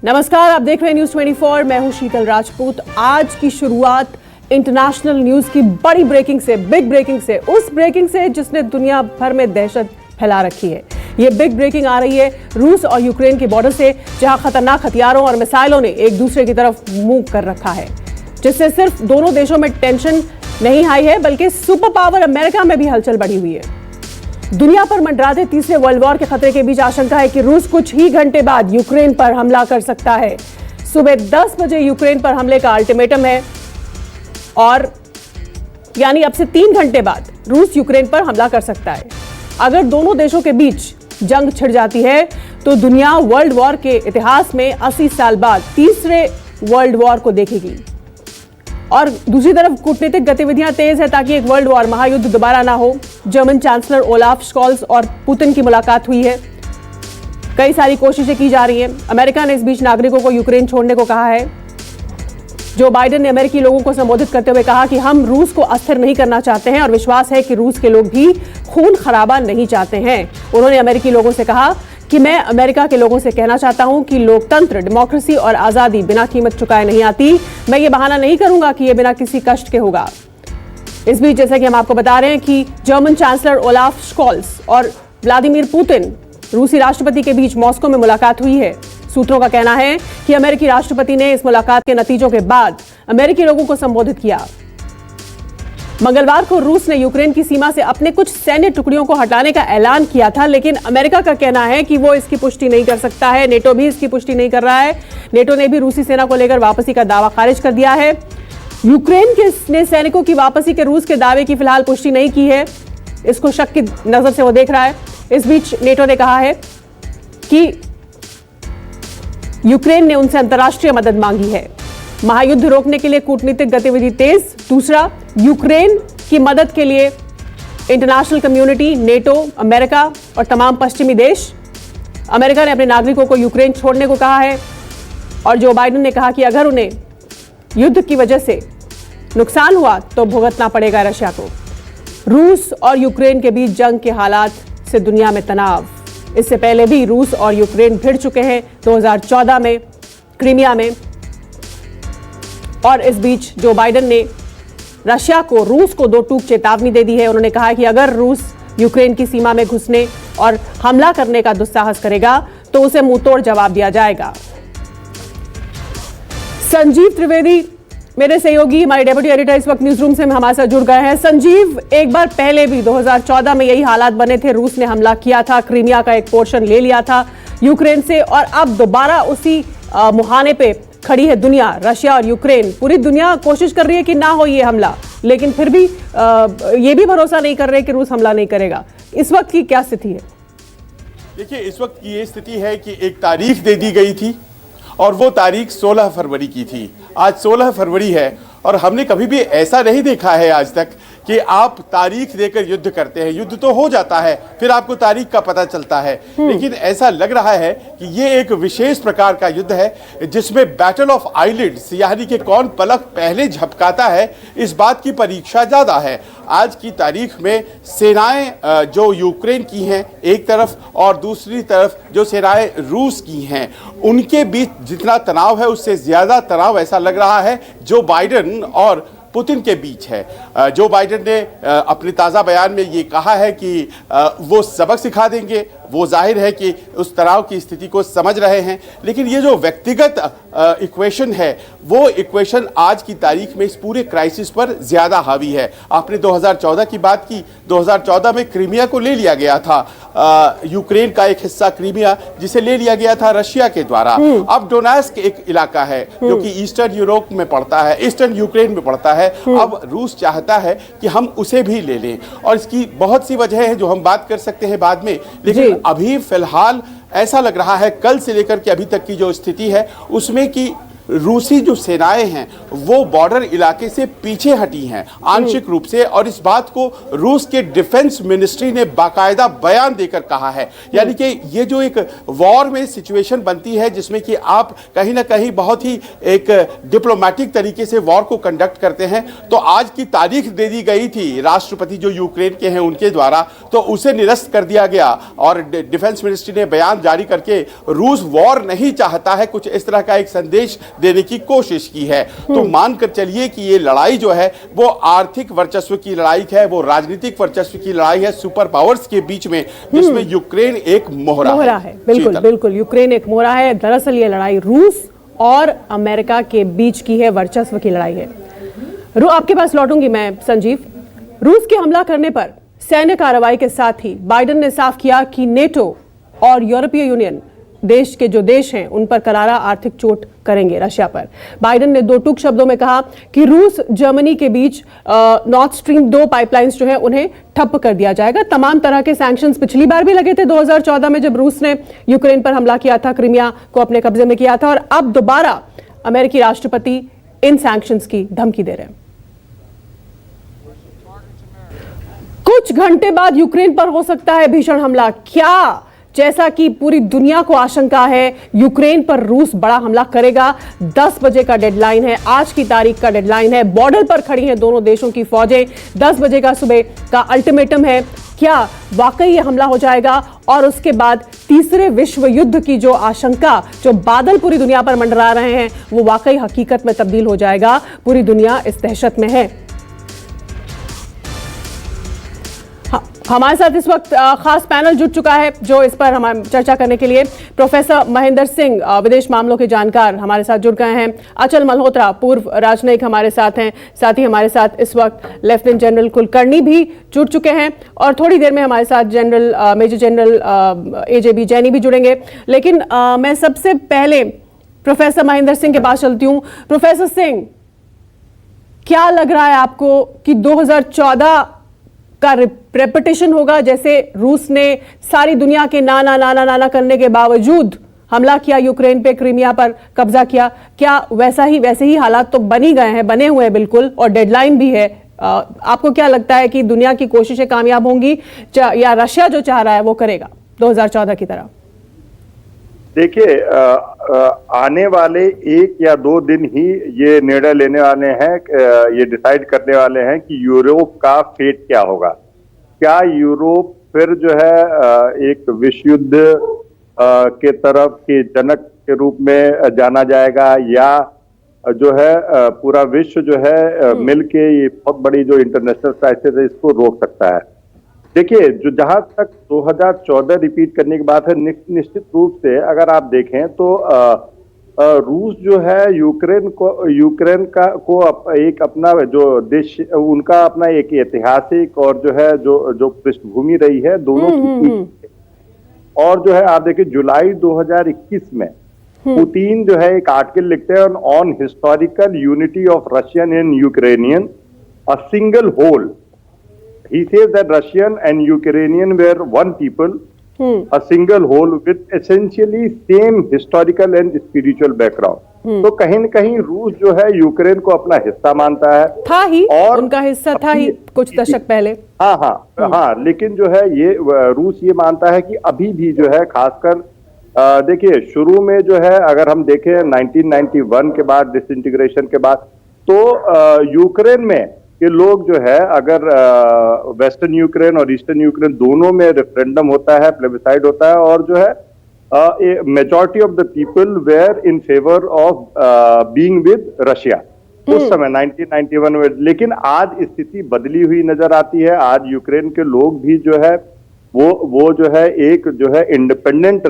नमस्कार, आप देख रहे हैं न्यूज 24। मैं हूं शीतल राजपूत। आज की शुरुआत इंटरनेशनल न्यूज की बड़ी ब्रेकिंग से, बिग ब्रेकिंग से, उस ब्रेकिंग से जिसने दुनिया भर में दहशत फैला रखी है। ये बिग ब्रेकिंग आ रही है रूस और यूक्रेन के बॉर्डर से, जहां खतरनाक हथियारों और मिसाइलों ने एक दूसरे की तरफ मुंह कर रखा है, जिससे सिर्फ दोनों देशों में टेंशन नहीं आई है, बल्कि सुपर पावर अमेरिका में भी हलचल बढ़ी हुई है। दुनिया पर मंडराते तीसरे वर्ल्ड वॉर के खतरे के बीच आशंका है कि रूस कुछ ही घंटे बाद यूक्रेन पर हमला कर सकता है। सुबह 10 बजे यूक्रेन पर हमले का अल्टीमेटम है और यानी अब से 3 घंटे बाद रूस यूक्रेन पर हमला कर सकता है। अगर दोनों देशों के बीच जंग छिड़ जाती है तो दुनिया वर्ल्ड वॉर के इतिहास में 80 साल बाद तीसरे वर्ल्ड वॉर को देखेगी। और दूसरी तरफ कूटनीतिक गतिविधियां तेज है ताकि एक वर्ल्ड वॉर, महायुद्ध दोबारा ना हो। जर्मन चांसलर ओलाफ स्कॉल्स और पुतिन की मुलाकात हुई है। कई सारी कोशिशें की जा रही हैं। अमेरिका ने इस बीच नागरिकों को यूक्रेन छोड़ने को कहा है। जो बाइडेन ने अमेरिकी लोगों को संबोधित करते हुए कहा कि हम रूस को अस्थिर नहीं करना चाहते हैं और विश्वास है कि रूस के लोग भी खून खराबा नहीं चाहते हैं। उन्होंने अमेरिकी लोगों से कहा कि मैं अमेरिका के लोगों से कहना चाहता हूं कि लोकतंत्र, डेमोक्रेसी और आजादी बिना कीमत चुकाए नहीं आती। मैं ये बहाना नहीं करूंगा कि ये बिना किसी कष्ट के होगा। इस बीच जैसा कि हम आपको बता रहे हैं कि जर्मन चांसलर ओलाफ स्कॉल्स और व्लादिमीर पुतिन, रूसी राष्ट्रपति के बीच मॉस्को में मुलाकात हुई है। सूत्रों का कहना है कि अमेरिकी राष्ट्रपति ने इस मुलाकात के नतीजों के बाद अमेरिकी लोगों को संबोधित किया। मंगलवार को रूस ने यूक्रेन की सीमा से अपने कुछ सैन्य टुकड़ियों को हटाने का ऐलान किया था, लेकिन अमेरिका का कहना है कि वो इसकी पुष्टि नहीं कर सकता है। नेटो भी इसकी पुष्टि नहीं कर रहा है। नेटो ने भी रूसी सेना को लेकर वापसी का दावा खारिज कर दिया है। यूक्रेन ने सैनिकों की वापसी के रूस के दावे की फिलहाल पुष्टि नहीं की है। इसको शक की नजर से वो देख रहा है। इस बीच नेटो ने कहा है कि यूक्रेन ने उनसे अंतर्राष्ट्रीय मदद मांगी है। महायुद्ध रोकने के लिए कूटनीतिक गतिविधि तेज। दूसरा, यूक्रेन की मदद के लिए इंटरनेशनल कम्युनिटी, नेटो, अमेरिका और तमाम पश्चिमी देश। अमेरिका ने अपने नागरिकों को यूक्रेन छोड़ने को कहा है और जो बाइडेन ने कहा कि अगर उन्हें युद्ध की वजह से नुकसान हुआ तो भुगतना पड़ेगा रशिया को। रूस और यूक्रेन के बीच जंग के हालात से दुनिया में तनाव। इससे पहले भी रूस और यूक्रेन भिड़ चुके हैं 2014 में क्रीमिया में। और इस बीच जो बाइडेन ने रशिया को, रूस को 2 टूक चेतावनी दे दी है। उन्होंने कहा कि अगर रूस यूक्रेन की सीमा में घुसने और हमला करने का दुस्साहस करेगा तो उसे मुंहतोड़ जवाब दिया जाएगा। संजीव त्रिवेदी मेरे सहयोगी, हमारे डेप्यूटी एडिटर इस वक्त न्यूज रूम से हमारे साथ जुड़ गए हैं। संजीव, एक बार पहले भी 2014 में यही हालात बने थे। रूस ने हमला किया था, क्रीमिया का एक पोर्शन ले लिया था यूक्रेन से, और अब दोबारा उसी मुहाने पे खड़ी है दुनिया। रशिया और यूक्रेन, पूरी दुनिया कोशिश कर रही है कि ना हो ये हमला, लेकिन फिर भी ये भी भरोसा नहीं कर रहे कि रूस हमला नहीं करेगा। इस वक्त की क्या स्थिति है? देखिए, इस वक्त की ये स्थिति है कि एक तारीख दे दी गई थी और वो तारीख 16 फरवरी की थी। आज 16 फरवरी है और हमने कभी भी ऐसा नहीं देखा है आज तक कि आप तारीख देकर युद्ध करते हैं। युद्ध तो हो जाता है, फिर आपको तारीख का पता चलता है, लेकिन ऐसा लग रहा है कि ये एक विशेष प्रकार का युद्ध है जिसमें बैटल ऑफ आइलिड्स, यानी कि कौन पलक पहले झपकाता है, इस बात की परीक्षा ज्यादा है। आज की तारीख में सेनाएं जो यूक्रेन की हैं एक तरफ और दूसरी तरफ जो सेनाएं रूस की हैं, उनके बीच जितना तनाव है उससे ज्यादा तनाव ऐसा लग रहा है जो बाइडेन और पुतिन के बीच है। जो बाइडेन ने अपने ताज़ा बयान में ये कहा है कि वो सबक सिखा देंगे। वो जाहिर है कि उस तनाव की स्थिति को समझ रहे हैं, लेकिन ये जो व्यक्तिगत इक्वेशन है वो इक्वेशन आज की तारीख में इस पूरे क्राइसिस पर ज़्यादा हावी है। आपने 2014 की बात की। 2014 में क्रीमिया को ले लिया गया था, यूक्रेन का एक हिस्सा क्रीमिया, जिसे ले लिया गया था रशिया के द्वारा। अब डोनेट्स्क एक इलाका है जो कि ईस्टर्न यूरोप में पड़ता है, ईस्टर्न यूक्रेन में पड़ता है। अब रूस चाहता है कि हम उसे भी ले लें और इसकी बहुत सी वजह है जो हम बात कर सकते हैं बाद में, लेकिन अभी फिलहाल ऐसा लग रहा है कल से लेकर के अभी तक की जो स्थिति है उसमें कि रूसी जो सेनाएं हैं वो बॉर्डर इलाके से पीछे हटी हैं आंशिक रूप से, और इस बात को रूस के डिफेंस मिनिस्ट्री ने बाकायदा बयान देकर कहा है। यानी कि ये जो एक वॉर में सिचुएशन बनती है जिसमें कि आप कहीं ना कहीं बहुत ही एक डिप्लोमेटिक तरीके से वॉर को कंडक्ट करते हैं, तो आज की तारीख दे दी गई थी राष्ट्रपति जो यूक्रेन के हैं उनके द्वारा, तो उसे निरस्त कर दिया गया और डिफेंस मिनिस्ट्री ने बयान जारी करके रूस वॉर नहीं चाहता है, कुछ इस तरह का एक संदेश देने की कोशिश की है। तो मानकर चलिए कि ये लड़ाई जो है वो आर्थिक वर्चस्व की लड़ाई है, वो राजनीतिक वर्चस्व की लड़ाई है सुपर पावर्स के बीच में, जिसमें यूक्रेन एक मोहरा है। बिल्कुल बिल्कुल, यूक्रेन एक मोहरा है। दरअसल ये लड़ाई रूस और अमेरिका के बीच की है, वर्चस्व की लड़ाई है। आपके पास लौटूंगी मैं संजीव। रूस के हमला करने पर सैन्य कार्रवाई के साथ ही बाइडेन ने साफ किया कि नेटो और यूरोपीय यूनियन देश के जो देश हैं उन पर करारा आर्थिक चोट करेंगे रशिया पर। बाइडेन ने दो टूक शब्दों में कहा कि रूस जर्मनी के बीच नॉर्थ स्ट्रीम 2 पाइपलाइंस जो है उन्हें ठप कर दिया जाएगा। तमाम तरह के सैंक्शंस पिछली बार भी लगे थे 2014 में जब रूस ने यूक्रेन पर हमला किया था, क्रीमिया को अपने कब्जे में किया था, और अब दोबारा अमेरिकी राष्ट्रपति इन सैंक्शंस की धमकी दे रहे हैं। कुछ घंटे बाद यूक्रेन पर हो सकता है भीषण हमला। क्या, जैसा कि पूरी दुनिया को आशंका है, यूक्रेन पर रूस बड़ा हमला करेगा। 10 बजे का डेडलाइन है, आज की तारीख का डेडलाइन है। बॉर्डर पर खड़ी हैं दोनों देशों की फौजें। 10 बजे का सुबह का अल्टीमेटम है। क्या वाकई ये हमला हो जाएगा और उसके बाद तीसरे विश्व युद्ध की जो आशंका, जो बादल पूरी दुनिया पर मंडरा रहे हैं, वो वाकई हकीकत में तब्दील हो जाएगा? पूरी दुनिया इस दहशत में है। हमारे साथ इस वक्त खास पैनल जुट चुका है जो इस पर हमारे चर्चा करने के लिए प्रोफेसर महेंद्र सिंह, विदेश मामलों के जानकार, हमारे साथ जुड़ गए हैं। अचल मल्होत्रा, पूर्व राजनयिक, हमारे साथ हैं। साथ ही हमारे साथ इस वक्त लेफ्टिनेंट जनरल कुलकर्णी भी जुड़ चुके हैं और थोड़ी देर में हमारे साथ मेजर जनरल AJB जैनी भी जुड़ेंगे। लेकिन मैं सबसे पहले प्रोफेसर महेंद्र सिंह के पास चलती हूँ। प्रोफेसर सिंह, क्या लग रहा है आपको कि 2014 का रेपिटेशन होगा, जैसे रूस ने सारी दुनिया के नाना करने के बावजूद हमला किया यूक्रेन पे, क्रीमिया पर कब्जा किया? क्या वैसे ही हालात तो बने हुए हैं बिल्कुल, और डेडलाइन भी है। आपको क्या लगता है कि दुनिया की कोशिशें कामयाब होंगी या रशिया जो चाह रहा है वो करेगा 2014 की तरह? देखिए, आने वाले 1 या 2 दिन ही ये निर्णय लेने वाले हैं, ये डिसाइड करने वाले हैं कि यूरोप का फेट क्या होगा। क्या यूरोप फिर जो है एक विश्व युद्ध के तरफ के जनक के रूप में जाना जाएगा, या जो है पूरा विश्व जो है मिलके ये बहुत बड़ी जो इंटरनेशनल क्राइसिस है इसको रोक सकता है। देखिए, जो जहां तक 2014 रिपीट करने की बात है, निश्चित रूप से अगर आप देखें तो रूस जो है यूक्रेन को एक अपना जो देश, उनका अपना एक ऐतिहासिक और जो है जो पृष्ठभूमि रही है दोनों की। और जो है आप देखिए जुलाई 2021 में पुतिन जो है एक आर्टिकल लिखते हैं on historical unity of Russian and Ukrainian, a single whole. He says that Russian and Ukrainian were one people, a single whole with essentially same historical and spiritual background. तो कहीं न कहीं रूस जो है यूक्रेन को अपना हिस्सा मानता है, था ही, और उनका हिस्सा था ही कुछ दशक पहले। हाँ, लेकिन जो है ये रूस ये मानता है कि अभी भी जो है खासकर देखिए शुरू में जो है अगर हम देखें 1991 के बाद, डिसइंटीग्रेशन के बाद, तो यूक्रेन में कि लोग जो है अगर वेस्टर्न यूक्रेन और ईस्टर्न यूक्रेन दोनों में रेफरेंडम होता है, प्लेबिसाइड होता है, और जो है majority of the people were in favour of being with Russia उस समय 1991 में। लेकिन आज स्थिति बदली हुई नजर आती है। आज यूक्रेन के लोग भी जो है वो जो है एक जो है इंडिपेंडेंट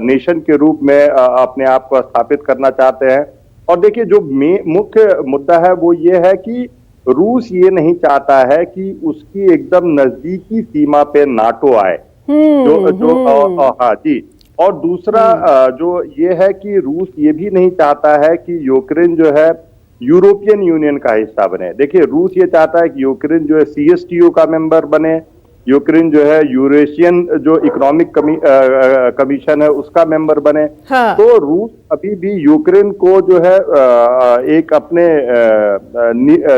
नेशन के रूप में अपने आप को स्थापित करना चाहते हैं। और देखिए जो मुख्य मुद्दा है वो ये है कि रूस ये नहीं चाहता है कि उसकी एकदम नजदीकी सीमा पे नाटो आए, हाँ जी। और दूसरा जो ये है कि रूस ये भी नहीं चाहता है कि यूक्रेन जो है यूरोपियन यूनियन का हिस्सा बने। देखिए रूस ये चाहता है कि यूक्रेन जो है CSTO का मेंबर बने, यूक्रेन जो है यूरेशियन जो इकोनॉमिक कमीशन है उसका मेंबर बने। हाँ। तो रूस अभी भी यूक्रेन को जो है एक अपने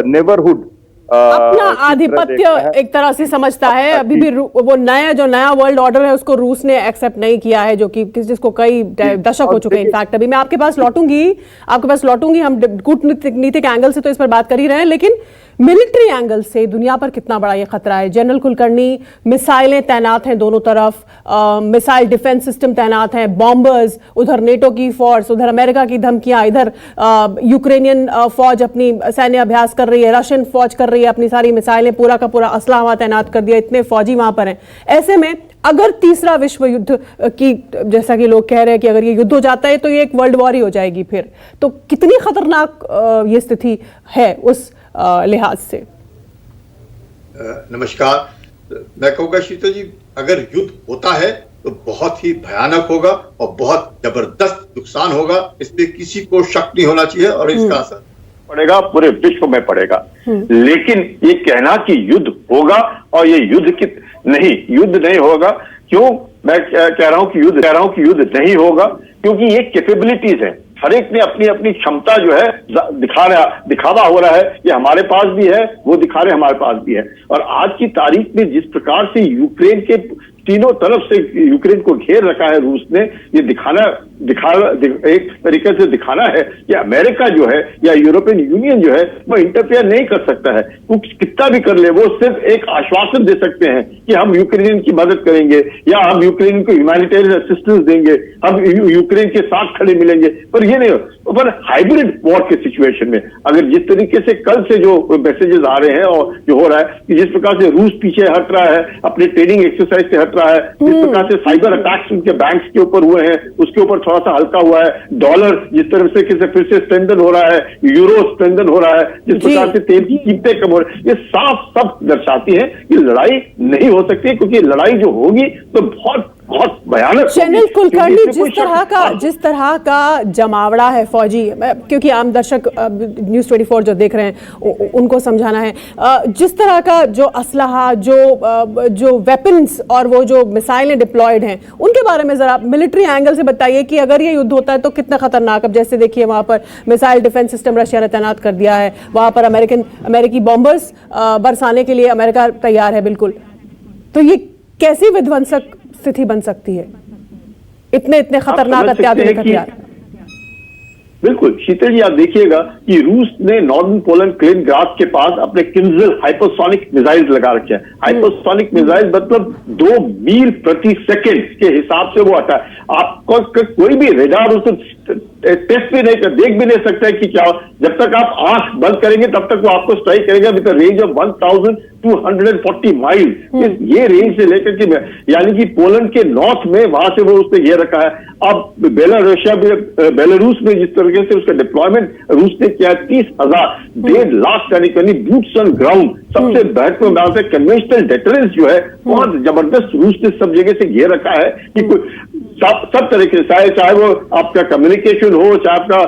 नेबरहुड अपना आधिपत्य एक तरह से समझता है। अभी भी वो नया वर्ल्ड ऑर्डर है उसको रूस ने एक्सेप्ट नहीं किया है, जो कि जिसको कई दशक हो चुके हैं। इनफैक्ट अभी मैं आपके पास लौटूंगी हम कूटनीतिक एंगल से तो इस पर बात कर ही रहे हैं, लेकिन मिलिट्री एंगल से दुनिया पर कितना बड़ा ये खतरा है। जनरल कुलकर्णी, मिसाइलें तैनात हैं दोनों तरफ, मिसाइल डिफेंस सिस्टम तैनात हैं, बॉम्बर्स, उधर नेटो की फोर्स, उधर अमेरिका की धमकियां, इधर यूक्रेनियन फौज अपनी सैन्य अभ्यास कर रही है, रशियन फौज कर रही है अपनी सारी मिसाइलें, पूरा का पूरा असला वहां तैनात कर दिया, इतने फौजी वहां पर हैं। ऐसे में अगर तीसरा विश्व युद्ध की, जैसा कि लोग कह रहे हैं कि अगर ये युद्ध हो जाता है तो ये एक वर्ल्ड वॉर ही हो जाएगी फिर, तो कितनी खतरनाक ये स्थिति है उस लिहाज से। नमस्कार। मैं कहूँगा शीतल जी, अगर युद्ध होता है तो बहुत ही भयानक होगा और बहुत जबरदस्त नुकसान होगा, इसमें किसी को शक नहीं होना चाहिए और इसका असर पड़ेगा पूरे विश्व में पड़ेगा। लेकिन ये कहना कि युद्ध होगा और ये युद्ध नहीं होगा, क्यों मैं कह रहा हूं कि युद्ध नहीं होगा, क्योंकि ये कैपेबिलिटीज है। हर एक ने अपनी अपनी क्षमता जो है दिखावा हो रहा है, ये हमारे पास भी है, वो दिखा रहे हमारे पास भी है। और आज की तारीख में जिस प्रकार से यूक्रेन के तीनों तरफ से यूक्रेन को घेर रखा है रूस ने, ये एक तरीके से दिखाना है कि अमेरिका जो है या यूरोपियन यूनियन जो है वो इंटरफेयर नहीं कर सकता है। वो कितना भी कर ले, वो सिर्फ एक आश्वासन दे सकते हैं कि हम यूक्रेन की मदद करेंगे या हम यूक्रेन को ह्यूमैनिटेरियन असिस्टेंस देंगे, हम यूक्रेन के साथ खड़े मिलेंगे, पर ये नहीं। पर हाइब्रिड वॉर के सिचुएशन में अगर जिस तरीके से कल से जो मैसेजेस आ रहे हैं और जो हो रहा है कि जिस प्रकार से रूस पीछे हट रहा है, अपने ट्रेनिंग एक्सरसाइज से हट रहा है, जिस प्रकार से साइबर अटैक्स उनके बैंक्स के ऊपर हुए हैं, उसके ऊपर थोड़ा सा हल्का हुआ है, डॉलर जिस तरह से फिर से स्ट्रेंथन हो रहा है, यूरो स्ट्रेंथन हो रहा है, जिस प्रकार से तेल की कीमतें कम हो रही है, ये साफ सब दर्शाती है कि लड़ाई नहीं हो सकती, क्योंकि लड़ाई जो होगी तो बहुत भयानक। जनरल कुलकर्णी, जिस तरह का जमावड़ा है फौजी, क्योंकि आम दर्शक न्यूज़ 24 जो देख रहे हैं उनको समझाना है, जिस तरह का जो असलहा, जो वेपन्स और वो जो मिसाइलें डिप्लॉयड हैं, उनके बारे में जरा मिलिट्री एंगल से बताइए कि अगर ये युद्ध होता है तो कितना खतरनाक। अब जैसे देखिए वहां पर मिसाइल डिफेंस सिस्टम रशिया ने तैनात कर दिया है, वहां पर अमेरिकी बॉम्बर्स बरसाने के लिए अमेरिका तैयार है बिल्कुल। तो ये कैसी विध्वंसक स्थिति बन सकती है, इतने खतरनाक अत्याधुनिक हथियार। बिल्कुल शीतल जी, आप देखिएगा कि रूस ने नॉर्दर्न पोलैंड कलिनिंग्राड के पास अपने किंजल हाइपरसोनिक मिसाइल लगा रखे हैं। हाइपरसोनिक मिसाइल मतलब 2 मील प्रति सेकंड के हिसाब से वो आता है। आपको कोई भी रेडार उसे टेस्ट भी नहीं देख भी नहीं सकता है कि क्या, जब तक आप आंख बंद करेंगे तब तक वो आपको स्ट्राइक करेगा विद रेंज ऑफ 1240 माइल। ये रेंज से लेकर के, यानी कि पोलैंड के नॉर्थ में वहां से वो उसने ये रखा है। अब बेलारूस में जिस तरीके से उसका डिप्लॉयमेंट रूस ने किया 30,000, 1.5 लाख यानी बूट्स ऑन ग्राउंड, सबसे महत्वपूर्ण बात है कन्वेंशनल डेटरेंस जो है बहुत जबरदस्त रूस ने सब जगह से घेर रखा है कि सब तरीके से, चाहे वो आपका कम्युनिकेशन हो, चाहे आपका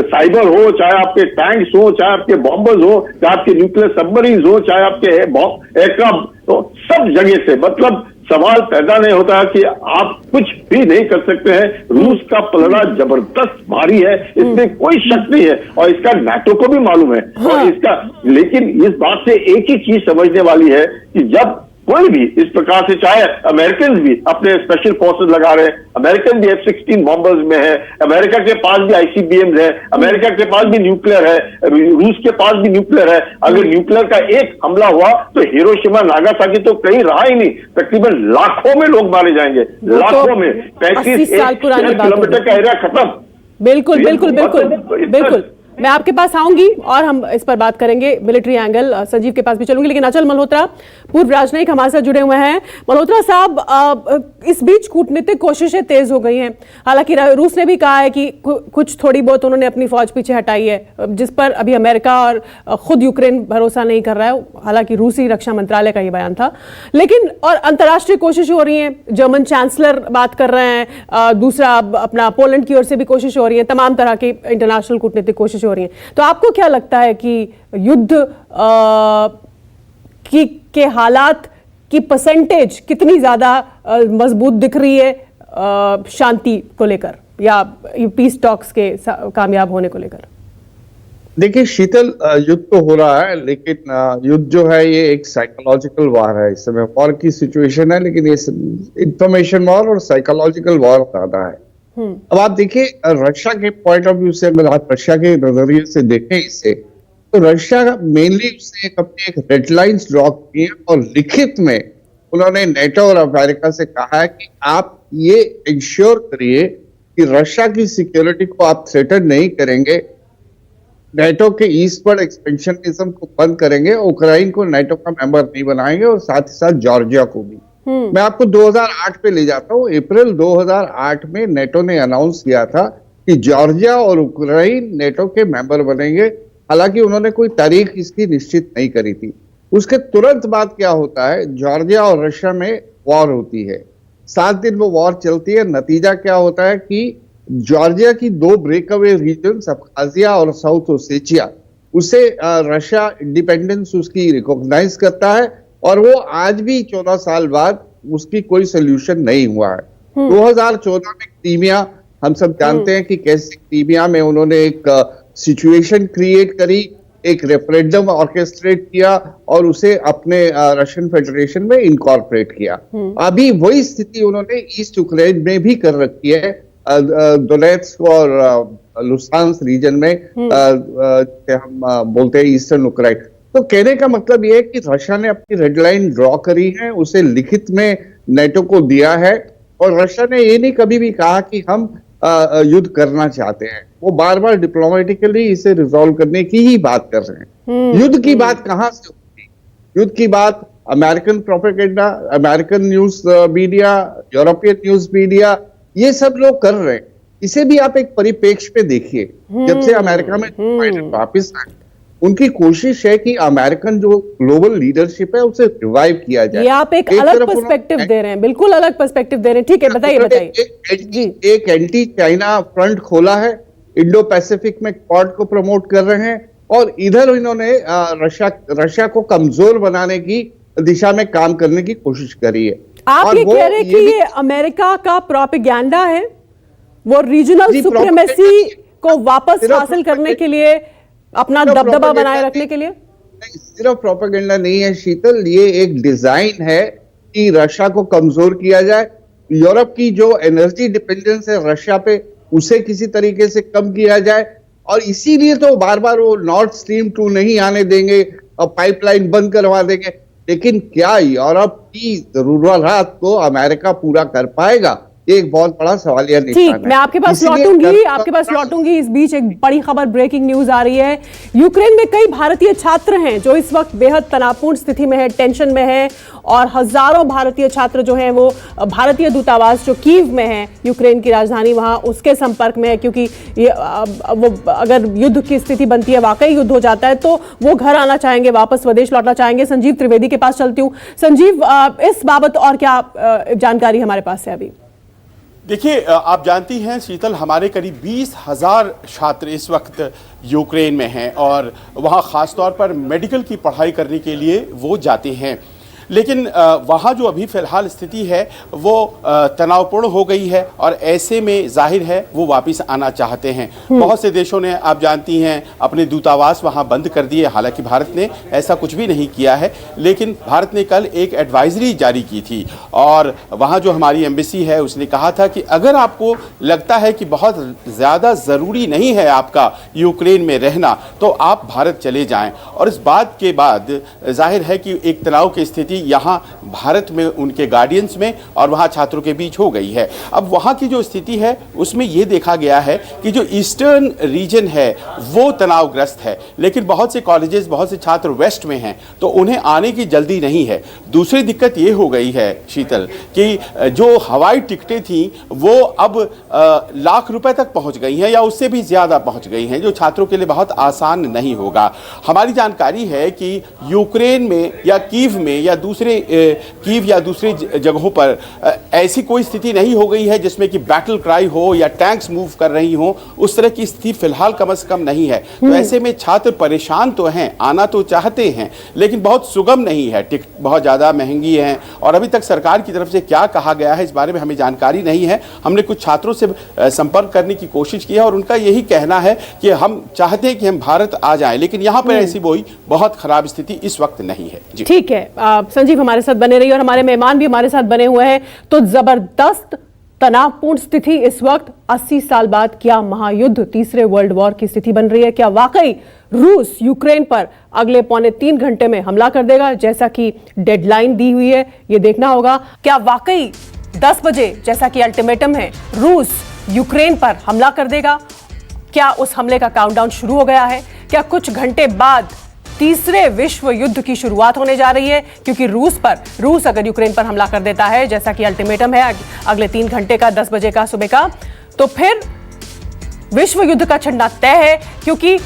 साइबर हो, चाहे आपके टैंक्स हो, चाहे आपके बॉम्बर्स हो, चाहे आपके न्यूक्लियर सबमरीन हो, चाहे आपके एयरक्राफ्ट, तो सब जगह से मतलब सवाल पैदा नहीं होता कि आप कुछ भी नहीं कर सकते हैं। रूस का पलड़ा जबरदस्त भारी है, इसमें कोई शक नहीं है, और इसका नाटो को भी मालूम है। और इसका, लेकिन इस बात से एक ही चीज समझने वाली है कि जब कोई भी इस प्रकार से, चाहे अमेरिकन भी अपने स्पेशल फोर्सेस लगा रहे हैं, अमेरिकन भी F-16 बॉम्बर्स में है, अमेरिका के पास भी ICBMs है, अमेरिका के पास भी न्यूक्लियर है, रूस के पास भी न्यूक्लियर है। अगर न्यूक्लियर का एक हमला हुआ तो हिरोशिमा नागासाकी तो कहीं रहा ही नहीं, तकरीबन लाखों में लोग मारे जाएंगे, लाखों में। 35 किलोमीटर का एरिया खत्म। बिल्कुल बिल्कुल बिल्कुल बिल्कुल। मैं आपके पास आऊंगी और हम इस पर बात करेंगे, मिलिट्री एंगल। संजीव के पास भी चलूंगी, लेकिन अचल मल्होत्रा पूर्व राजनयिक हमारे साथ जुड़े हुए हैं। मल्होत्रा साहब, इस बीच कूटनीतिक कोशिशें तेज हो गई हैं। हालांकि रूस ने भी कहा है कि कुछ थोड़ी बहुत उन्होंने अपनी फौज पीछे हटाई है, जिस पर अभी अमेरिका और खुद यूक्रेन भरोसा नहीं कर रहा है। हालांकि रूसी रक्षा मंत्रालय का ये बयान था, लेकिन और अंतर्राष्ट्रीय कोशिशें हो रही हैं। जर्मन चांसलर बात कर रहे हैं, दूसरा अपना पोलैंड की ओर से भी कोशिश हो रही है, तमाम तरह की इंटरनेशनल कूटनीतिक कोशिश हो रही है। तो आपको क्या लगता है कि युद्ध के हालात की परसेंटेज कितनी ज्यादा मजबूत दिख रही है शांति को लेकर या पीस टॉक्स के कामयाब होने को लेकर? देखिए शीतल, युद्ध तो हो रहा है, लेकिन युद्ध जो है ये एक साइकोलॉजिकल वॉर है। इस समय वॉर की सिचुएशन है, लेकिन ये इंफॉर्मेशन वॉर और साइकोलॉजिकल वॉर ज्यादा है। अब आप देखिए रशिया के पॉइंट ऑफ व्यू से, अगर आप रशिया के नजरिए से देखें इसे, तो रशिया मेनली उसने अपनी एक रेड लाइंस ड्रॉ की है और लिखित में उन्होंने नेटो और अमेरिका से कहा है कि आप ये इंश्योर करिए कि रशिया की सिक्योरिटी को आप थ्रेटन नहीं करेंगे, नेटो के ईस्टवर्ड एक्सपेंशनिज्म को बंद करेंगे, उक्रेन को नेटो का मेंबर नहीं बनाएंगे और साथ ही साथ जॉर्जिया को भी। मैं आपको 2008 पे ले जाता हूँ। अप्रैल 2008 में नेटो ने अनाउंस किया था कि जॉर्जिया और उक्रेन नेटो के मेंबर बनेंगे। हालांकि उन्होंने कोई तारीख इसकी निश्चित नहीं करी थी। उसके तुरंत बाद क्या होता है, जॉर्जिया और रशिया में वॉर होती है। 7 दिन वो वॉर चलती है। नतीजा क्या होता है कि जॉर्जिया की 2 ब्रेकअवे रीजन, अब्खाजिया और साउथ ओसेटिया, उसे रशिया इंडिपेंडेंस उसकी रिकॉग्नाइज करता है और वो आज भी 14 साल बाद उसकी कोई सोल्यूशन नहीं हुआ है। 2014 में क्रीमिया, हम सब जानते हैं कि कैसे क्रीमिया में उन्होंने एक सिचुएशन क्रिएट करी, एक रेफरेंडम ऑर्केस्ट्रेट किया और उसे अपने रशियन फेडरेशन में इनकॉर्पोरेट किया। अभी वही स्थिति उन्होंने ईस्ट यूक्रेन में भी कर रखी है, डोनेट्स्क और लुहांस्क रीजन में, हम बोलते हैं ईस्टर्न यूक्रेन। तो कहने का मतलब यह है कि रशिया ने अपनी रेड लाइन ड्रॉ करी है, उसे लिखित में नेटो को दिया है और रशिया ने ये नहीं कभी भी कहा कि हम युद्ध करना चाहते हैं। वो बार बार डिप्लोमेटिकली इसे रिजॉल्व करने की ही बात कर रहे हैं। युद्ध की बात कहां से होगी? युद्ध की बात American propaganda, American news media, European news media, ये सब लोग कर रहे हैं। इसे भी आप एक परिप्रेक्ष्य पे देखिए। जब से अमेरिका में बाइडेन वापिस आए, उनकी कोशिश है कि अमेरिकन जो ग्लोबल लीडरशिप है उसे रिवाइव किया जाए। ये आप एक अलग पर्सपेक्टिव दे रहे हैं, बिल्कुल अलग पर्सपेक्टिव दे रहे हैं। ठीक है, बताइए। एक एंटी चाइना फ्रंट खोला है, इंडो पैसिफिक में क्वाड को प्रमोट कर रहे हैं और इधर इन्होंने रशिया को कमजोर बनाने की दिशा में काम करने की कोशिश करी है। आप ये कह रहे हैं कि ये अमेरिका का प्रोपेगेंडा है, वो रीजनल सुप्रीमेसी को वापस हासिल करने के लिए, अपना दबदबा बनाए रखने के लिए? सिर्फ प्रोपेगेंडा नहीं है शीतल, ये एक डिजाइन है कि रशिया को कमजोर किया जाए। यूरोप की जो एनर्जी डिपेंडेंस है रशिया पे, उसे किसी तरीके से कम किया जाए और इसीलिए तो बार बार वो नॉर्थ स्ट्रीम 2 नहीं आने देंगे और पाइपलाइन बंद करवा देंगे। लेकिन क्या यूरोप की जरूरत को अमेरिका पूरा कर पाएगा? एक बहुत बड़ा सवालिया निशान है। ठीक, मैं आपके पास लौटूंगी। इस बीच एक बड़ी खबर, ब्रेकिंग न्यूज आ रही है। यूक्रेन में कई भारतीय छात्र हैं जो इस वक्त बेहद तनावपूर्ण स्थिति में है, टेंशन में है और हजारों भारतीय छात्र जो हैं वो भारतीय दूतावास जो कीव में है, यूक्रेन की राजधानी, वहां उसके संपर्क में है, क्योंकि ये वो अगर युद्ध की स्थिति बनती है, वाकई युद्ध हो जाता है, तो वो घर आना चाहेंगे, वापस स्वदेश लौटना चाहेंगे। संजीव त्रिवेदी के पास चलती हूं। संजीव, इस बाबत और क्या जानकारी हमारे पास है अभी? देखिए, आप जानती हैं शीतल, हमारे करीब 20,000 छात्र इस वक्त यूक्रेन में हैं और वहाँ ख़ास तौर पर मेडिकल की पढ़ाई करने के लिए वो जाते हैं। लेकिन वहाँ जो अभी फ़िलहाल स्थिति है वो तनावपूर्ण हो गई है और ऐसे में जाहिर है वो वापस आना चाहते हैं। बहुत से देशों ने, आप जानती हैं, अपने दूतावास वहाँ बंद कर दिए। हालांकि भारत ने ऐसा कुछ भी नहीं किया है, लेकिन भारत ने कल एक एडवाइजरी जारी की थी और वहाँ जो हमारी एम्बेसी है उसने कहा था कि अगर आपको लगता है कि बहुत ज़्यादा ज़रूरी नहीं है आपका यूक्रेन में रहना, तो आप भारत चले जाएँ। और इस बात के बाद जाहिर है कि एक तनाव की स्थिति यहाँ भारत में, उनके गार्डियंस में और वहाँ छात्रों के बीच हो गई है। अब वहाँ की जो स्थिति है उसमें ये देखा गया है कि जो ईस्टर्न रीजन है वो तनावग्रस्त है, लेकिन बहुत से कॉलेजेस, बहुत से छात्र वेस्ट में हैं, तो उन्हें आने की जल्दी नहीं है। दूसरी दिक्कत ये हो गई है शीतल कि जो हवाई टिकटें थी वो अब लाख रुपए तक पहुँच गई हैं या उससे भी ज़्यादा पहुँच गई हैं, जो छात्रों के लिए बहुत आसान नहीं होगा। हमारी जानकारी है कि यूक्रेन में या कीव में या दूसरे कीव या दूसरी जगहों पर ऐसी कोई स्थिति नहीं हो गई है जिसमें कि बैटल क्राई हो या टैंक्स मूव कर रही हो, उस तरह की स्थिति फिलहाल कम से कम नहीं है। तो ऐसे में छात्र परेशान तो हैं, आना तो चाहते हैं, लेकिन बहुत सुगम नहीं है, टिकट बहुत ज़्यादा महंगी है और अभी तक सरकार की तरफ से क्या कहा गया है इस बारे में हमें जानकारी नहीं है। हमने कुछ छात्रों से संपर्क करने की कोशिश की है और उनका यही कहना है कि हम चाहते हैं कि हम भारत आ जाएं, लेकिन यहाँ पर ऐसी कोई बहुत खराब स्थिति इस वक्त नहीं है। जी ठीक है, संजीव हमारे साथ बने रहिए और हमारे मेहमान भी हमारे साथ बने हुए हैं। तो जबरदस्त तनावपूर्ण स्थिति इस वक्त 80 साल बाद, क्या महायुद्ध तीसरे वर्ल्ड वॉर की स्थिति बन रही है? क्या वाकई रूस यूक्रेन पर अगले 3.25 घंटे में हमला कर देगा जैसा कि डेडलाइन दी हुई है? ये देखना होगा। क्या वाकई 10 बजे जैसा कि अल्टीमेटम है रूस यूक्रेन पर हमला कर देगा? क्या उस हमले का काउंटडाउन शुरू हो गया है? क्या कुछ घंटे बाद तीसरे विश्व युद्ध की शुरुआत होने जा रही है? क्योंकि रूस अगर यूक्रेन पर हमला कर देता है जैसा कि अल्टीमेटम है अगले 3 घंटे का, 10 बजे का सुबह का, तो फिर विश्व युद्ध का छिड़ना तय है। क्योंकि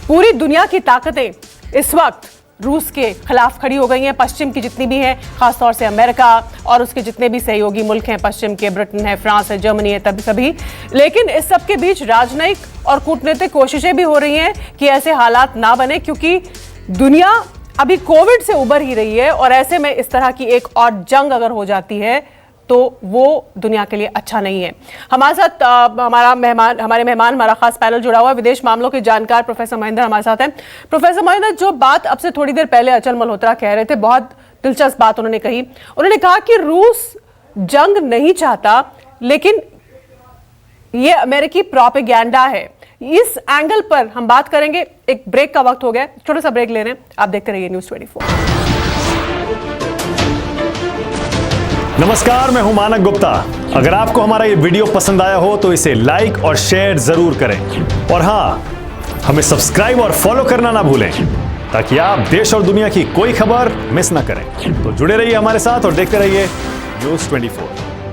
पूरी दुनिया की ताकतें इस वक्त रूस के खिलाफ खड़ी हो गई हैं, पश्चिम की जितनी भी हैं, खासतौर से अमेरिका और उसके जितने भी सहयोगी मुल्क हैं, पश्चिम के ब्रिटेन है, फ्रांस है, जर्मनी है, तब सभी। लेकिन इस सब के बीच राजनयिक और कूटनीतिक कोशिशें भी हो रही हैं कि ऐसे हालात ना बने, क्योंकि दुनिया अभी कोविड से उबर ही रही है और ऐसे में इस तरह की एक और जंग अगर हो जाती है तो वो दुनिया के लिए अच्छा नहीं है। हमारे साथ हमारे मेहमान हमारा खास पैनल जुड़ा हुआ है, विदेश मामलों के जानकार प्रोफेसर महेंद्र हमारे साथ हैं। प्रोफेसर महेंद्र, जो बात अब से थोड़ी देर पहले अचल मल्होत्रा कह रहे थे, बहुत दिलचस्प बात उन्होंने कही। उन्होंने कहा कि रूस जंग नहीं चाहता, लेकिन ये अमेरिकी प्रोपेगेंडा है। इस एंगल पर हम बात करेंगे। एक ब्रेक का वक्त हो गया, छोटा सा ब्रेक ले रहे हैं, आप देखते रहिए न्यूज़ 24। नमस्कार, मैं हूं मानक गुप्ता। अगर आपको हमारा ये वीडियो पसंद आया हो तो इसे लाइक और शेयर जरूर करें और हाँ, हमें सब्सक्राइब और फॉलो करना ना भूलें ताकि आप देश और दुनिया की कोई खबर मिस ना करें। तो जुड़े रहिए हमारे साथ और देखते रहिए न्यूज़ 24।